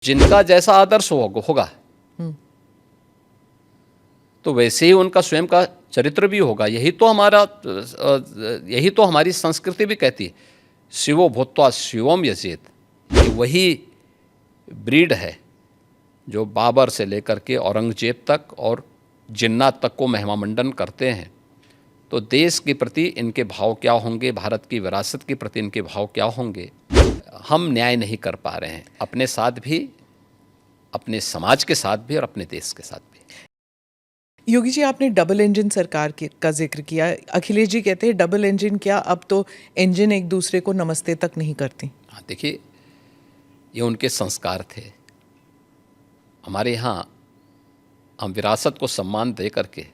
जिनका जैसा आदर्श होगा तो वैसे ही उनका स्वयं का चरित्र भी होगा। यही तो हमारी संस्कृति भी कहती है, शिवो भूत्वा शिवम यजेत। ये वही ब्रीड है जो बाबर से लेकर के औरंगजेब तक और जिन्नात तक को महिमामंडन करते हैं। तो देश के प्रति इनके भाव क्या होंगे, भारत की विरासत के प्रति इनके भाव क्या होंगे, हम न्याय नहीं कर पा रहे हैं, अपने साथ भी, अपने समाज के साथ भी और अपने देश के साथ भी। योगी जी, आपने डबल इंजन सरकार का जिक्र किया। अखिलेश जी कहते हैं डबल इंजन क्या, अब तो इंजन एक दूसरे को नमस्ते तक नहीं करती। हाँ, देखिए, ये उनके संस्कार थे। हमारे यहाँ हम विरासत को सम्मान दे करके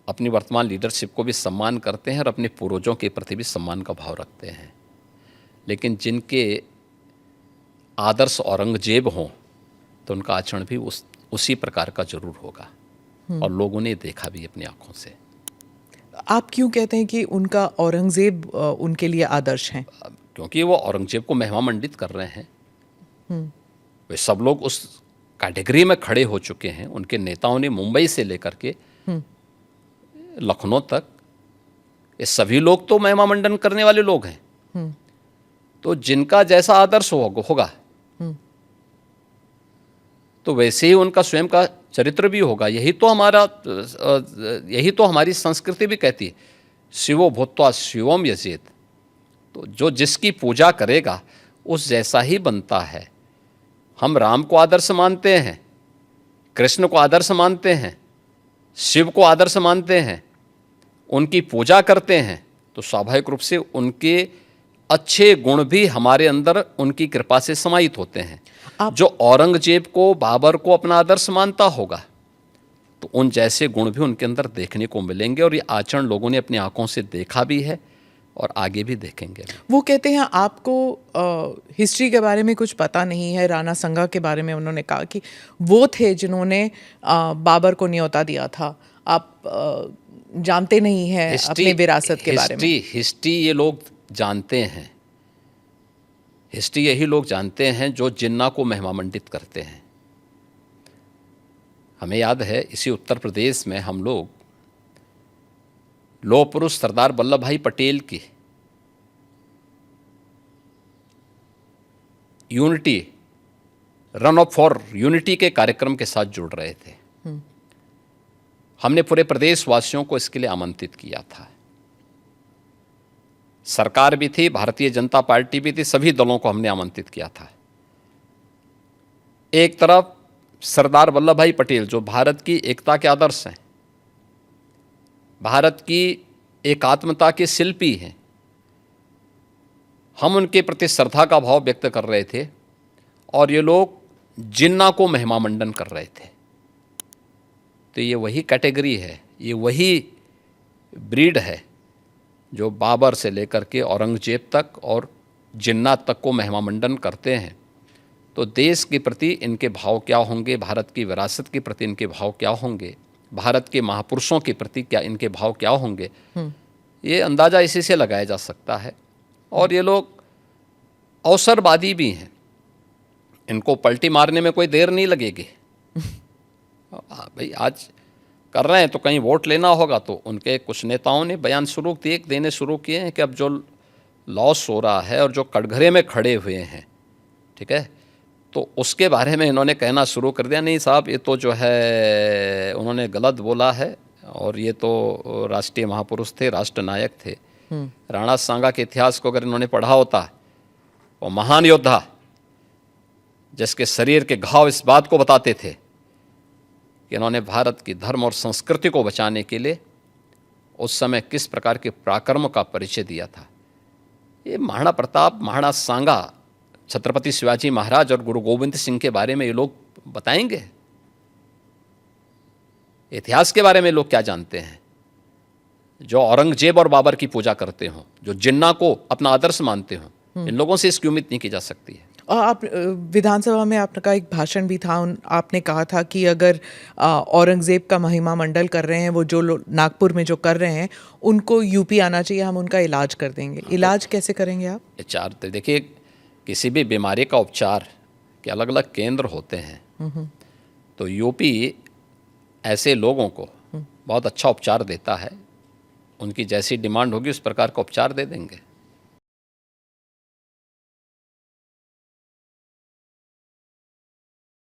अपनी वर्तमान लीडरशिप को भी सम्मान करते हैं और अपने पूर्वजों के प्रति भी सम्मान का भाव रखते हैं। लेकिन जिनके आदर्श औरंगजेब हों तो उनका आचरण भी उसी प्रकार का जरूर होगा, और लोगों ने देखा भी अपनी आंखों से। आप क्यों कहते हैं कि उनका औरंगजेब उनके लिए आदर्श हैं? क्योंकि वो औरंगजेब को महिमामंडित कर रहे हैं। वे सब लोग उस कैटेगरी में खड़े हो चुके हैं। उनके नेताओं ने मुंबई से लेकर के लखनऊ तक, ये सभी लोग तो महिमामंडन करने वाले लोग हैं। तो जिनका जैसा आदर्श होगा तो वैसे ही उनका स्वयं का चरित्र भी होगा। यही तो हमारी संस्कृति भी कहती है, शिवो भूत्वा शिवम यजेत। तो जो जिसकी पूजा करेगा उस जैसा ही बनता है। हम राम को आदर्श मानते हैं, कृष्ण को आदर्श मानते हैं, शिव को आदर्श मानते हैं, उनकी पूजा करते हैं, तो स्वाभाविक रूप से उनके अच्छे गुण भी हमारे अंदर उनकी कृपा से समाहित होते हैं। जो औरंगजेब को, बाबर को अपना आदर्श मानता होगा तो उन जैसे गुण भी उनके अंदर देखने को मिलेंगे, और ये आचरण लोगों ने अपनी आंखों से देखा भी है और आगे भी देखेंगे। वो कहते हैं आपको हिस्ट्री के बारे में कुछ पता नहीं है। राणा संगा के बारे में उन्होंने कहा कि वो थे जिन्होंने बाबर को न्योता दिया था। आप जानते नहीं हैं अपने विरासत के बारे में। हिस्ट्री ये लोग जानते हैं। हिस्ट्री यही लोग जानते हैं जो जिन्ना को महिमामंडित करते हैं। हमें याद है, इसी उत्तर प्रदेश में हम लोग लौह पुरुष सरदार वल्लभ भाई पटेल की unity, run up for unity के कार्यक्रम के साथ जुड़ रहे थे। हमने पूरे प्रदेशवासियों को इसके लिए आमंत्रित किया था। सरकार भी थी, भारतीय जनता पार्टी भी थी, सभी दलों को हमने आमंत्रित किया था। एक तरफ सरदार वल्लभ भाई पटेल जो भारत की एकता के आदर्श हैं, भारत की एकात्मता के शिल्पी हैं, हम उनके प्रति श्रद्धा का भाव व्यक्त कर रहे थे, और ये लोग जिन्ना को महिमामंडन कर रहे थे। तो ये वही कैटेगरी है, ये वही ब्रीड है जो बाबर से लेकर के औरंगजेब तक और जिन्नात तक को महिमामंडन करते हैं। तो देश के प्रति इनके भाव क्या होंगे, भारत की विरासत के प्रति इनके भाव क्या होंगे, भारत के महापुरुषों के प्रति क्या इनके भाव क्या होंगे, ये अंदाज़ा इसी से लगाया जा सकता है। और ये लोग अवसरवादी भी हैं, इनको पलटी मारने में कोई देर नहीं लगेगी। भाई आज कर रहे हैं तो कहीं वोट लेना होगा, तो उनके कुछ नेताओं ने बयान देने शुरू किए हैं कि अब जो लॉस हो रहा है और जो कटघरे में खड़े हुए हैं, ठीक है, तो उसके बारे में इन्होंने कहना शुरू कर दिया, नहीं साहब ये तो जो है उन्होंने गलत बोला है, और ये तो राष्ट्रीय महापुरुष थे, राष्ट्र नायक थे। राणा सांगा के इतिहास को अगर इन्होंने पढ़ा होता, वो महान योद्धा जिसके शरीर के घाव इस बात को बताते थे कि इन्होंने भारत की धर्म और संस्कृति को बचाने के लिए उस समय किस प्रकार के पराक्रम का परिचय दिया था। ये महाराणा प्रताप, महाराणा सांगा, छत्रपति शिवाजी महाराज और गुरु गोविंद सिंह के बारे में ये लोग बताएंगे। इतिहास के बारे में लोग क्या जानते हैं? जो औरंगजेब और बाबर की पूजा करते हों, जो जिन्ना को अपना आदर्श मानते हों, इन लोगों से इसकी उम्मीद नहीं की जा सकती है। और आप विधानसभा में आपका एक भाषण भी था, आपने कहा था कि अगर औरंगजेब का महिमा मंडल कर रहे हैं, वो जो नागपुर में जो कर रहे हैं, उनको यूपी आना चाहिए, हम उनका इलाज कर देंगे। इलाज कैसे करेंगे आप? देखिए, किसी भी बीमारी का उपचार कि अलग अलग केंद्र होते हैं, तो यूपी ऐसे लोगों को बहुत अच्छा उपचार देता है। उनकी जैसी डिमांड होगी उस प्रकार का उपचार दे देंगे।